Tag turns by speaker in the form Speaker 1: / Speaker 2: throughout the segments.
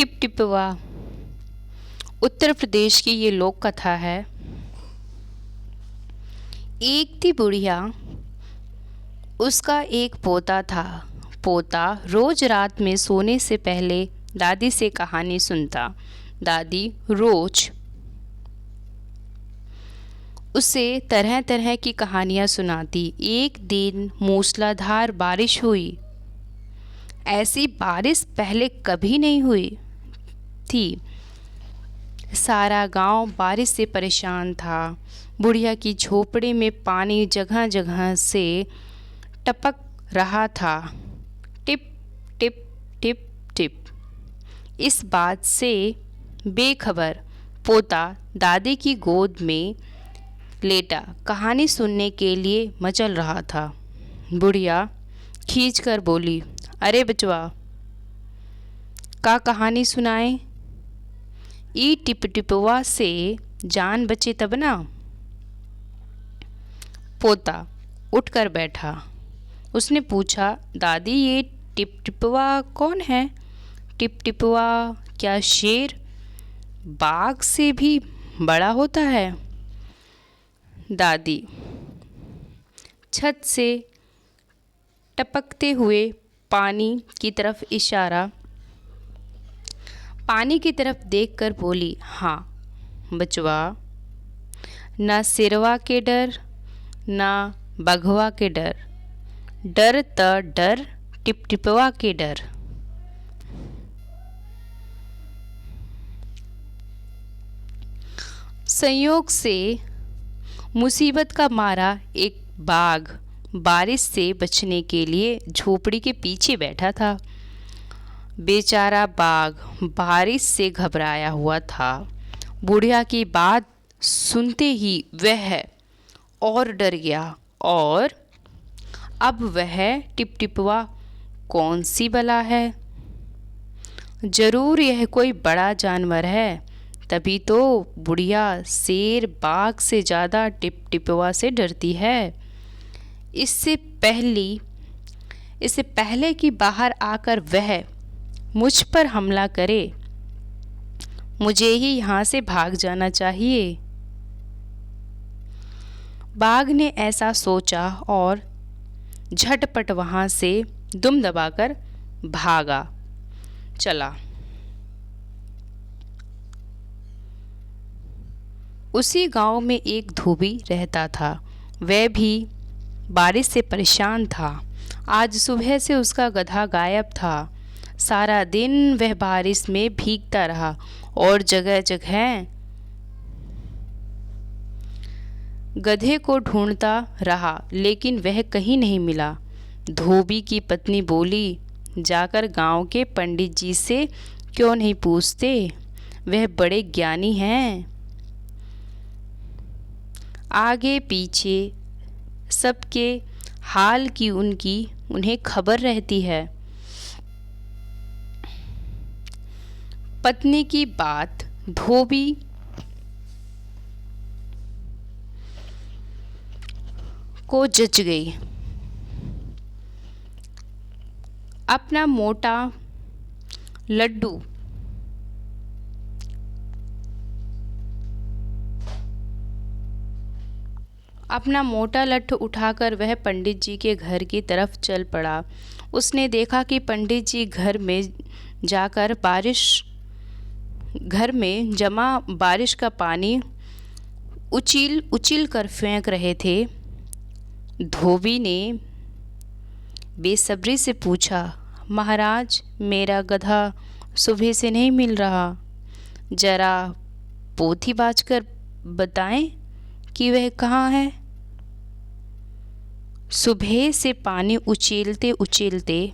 Speaker 1: Tip टिपवा Uttar Pradesh की ये लोक कथा है। एक थी बुढ़िया, उसका एक पोता था। पोता रोज रात में सोने से पहले दादी से कहानी सुनता। दादी रोज उसे तरह तरह की कहानियाँ सुनाती। एक दिन मूसलाधार बारिश हुई। ऐसी बारिश पहले कभी नहीं हुई थी। सारा गांव बारिश से परेशान था। बुढ़िया की झोपड़ी में पानी जगह जगह से टपक रहा था। Tip tip tip tip. इस बात से बेखबर पोता दादी की गोद में लेटा कहानी सुनने के लिए मचल रहा था। बुढ़िया खींचकर बोली, अरे बचवा, का कहानी सुनाए? ई टिप टिपवा से जान बचे तब ना। पोता उठकर बैठा। उसने पूछा, दादी ये टिप टिपवा कौन है? टिप टिपवा क्या शेर बाघ से भी बड़ा होता है? दादी छत से टपकते हुए पानी की तरफ देखकर बोली, हाँ बचवा, ना सिरवा के डर ना बघवा के डर, डर त डर टिप टिपवा के डर। संयोग से मुसीबत का मारा एक बाघ बारिश से बचने के लिए झोपड़ी के पीछे बैठा था। बेचारा बाघ बारिश से घबराया हुआ था। बुढ़िया की बात सुनते ही वह और डर गया। और अब वह टिप टिपवा कौन सी बला है? जरूर यह कोई बड़ा जानवर है। तभी तो बुढ़िया शेर बाघ से ज़्यादा टिप टिपवा से डरती है। इससे पहले कि बाहर आकर वह मुझ पर हमला करे, मुझे ही यहाँ से भाग जाना चाहिए। बाघ ने ऐसा सोचा और झटपट वहाँ से दुम दबाकर भागा चला। उसी गांव में एक धोबी रहता था। वह भी बारिश से परेशान था। आज सुबह से उसका गधा गायब था। सारा दिन वह बारिश में भीगता रहा और जगह जगह गधे को ढूंढता रहा, लेकिन वह कहीं नहीं मिला। धोबी की पत्नी बोली, जाकर गांव के पंडित जी से क्यों नहीं पूछते? वह बड़े ज्ञानी हैं। आगे पीछे सबके हाल की उन्हें खबर रहती है। पत्नी की बात धोबी को जच गई। अपना मोटा लट्ठू उठाकर वह पंडित जी के घर की तरफ चल पड़ा। उसने देखा कि पंडित जी घर में जमा बारिश का पानी उछील कर फेंक रहे थे। धोबी ने बेसब्री से पूछा, महाराज, मेरा गधा सुबह से नहीं मिल रहा। जरा पोथी बाजकर बताएं कि वह कहाँ है? सुबह से पानी उछलते उछलते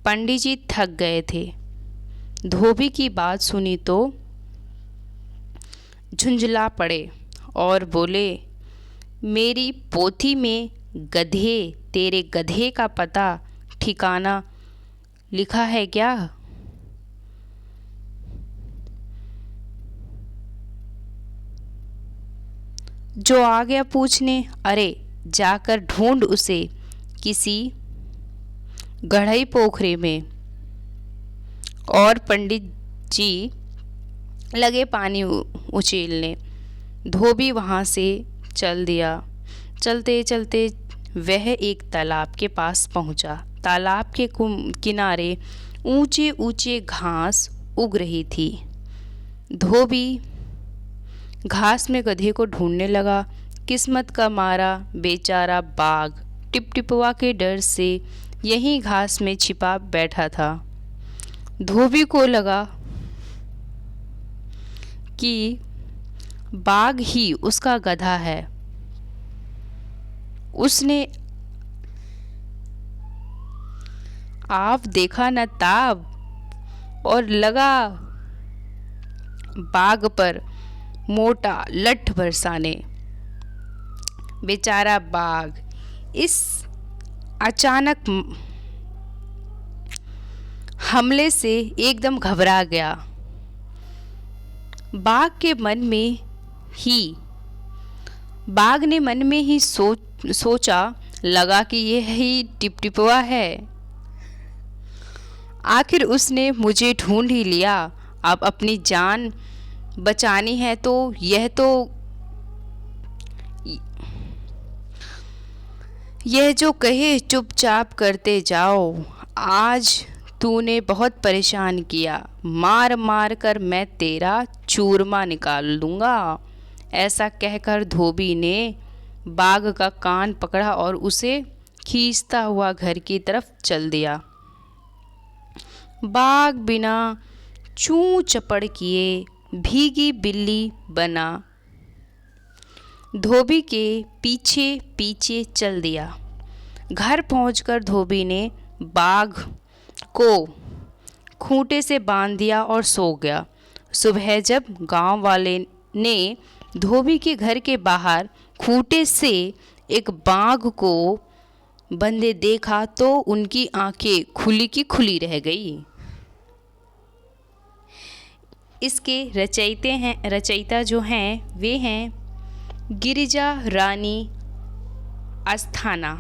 Speaker 1: पंडित जी थक गए थे। धोबी की बात सुनी तो झुंझला पड़े और बोले, मेरी पोथी में तेरे गधे का पता ठिकाना लिखा है क्या? जो आ गया पूछने, अरे जाकर ढूंढ उसे किसी गढ़ई पोखरे में और पंडित जी लगे पानी उचेलने। धोबी वहाँ से चल दिया। चलते चलते वह एक तालाब के पास पहुँचा। तालाब के किनारे ऊंचे ऊंचे घास उग रही थी। धोबी घास में गधे को ढूंढने लगा। किस्मत का मारा बेचारा बाघ टिपटिपवा के डर से यहीं घास में छिपा बैठा था। धोबी को लगा कि बाघ ही उसका गधा है। उसने आप देखा न ताब और लगा बाघ पर मोटा लठ बरसाने। बेचारा बाघ इस अचानक हमले से एकदम घबरा गया। बाघ ने मन में ही सोचा लगा कि यह ही टिपटिपवा है। आखिर उसने मुझे ढूंढ ही लिया। अब अपनी जान बचानी है तो यह जो कहे चुपचाप करते जाओ। आज तूने बहुत परेशान किया, मार मार कर मैं तेरा चूरमा निकाल दूंगा। ऐसा कहकर धोबी ने बाघ का कान पकड़ा और उसे खींचता हुआ घर की तरफ चल दिया। बाघ बिना चूं चपड़ किए भीगी बिल्ली बना धोबी के पीछे पीछे चल दिया। घर पहुंचकर धोबी ने बाघ को खूंटे से बांध दिया और सो गया। सुबह जब गांव वाले ने धोबी के घर के बाहर खूंटे से एक बाघ को बंधे देखा तो उनकी आंखें खुली की खुली रह गई। इसके रचयिता जो हैं वे हैं गिरिजा रानी अस्थाना।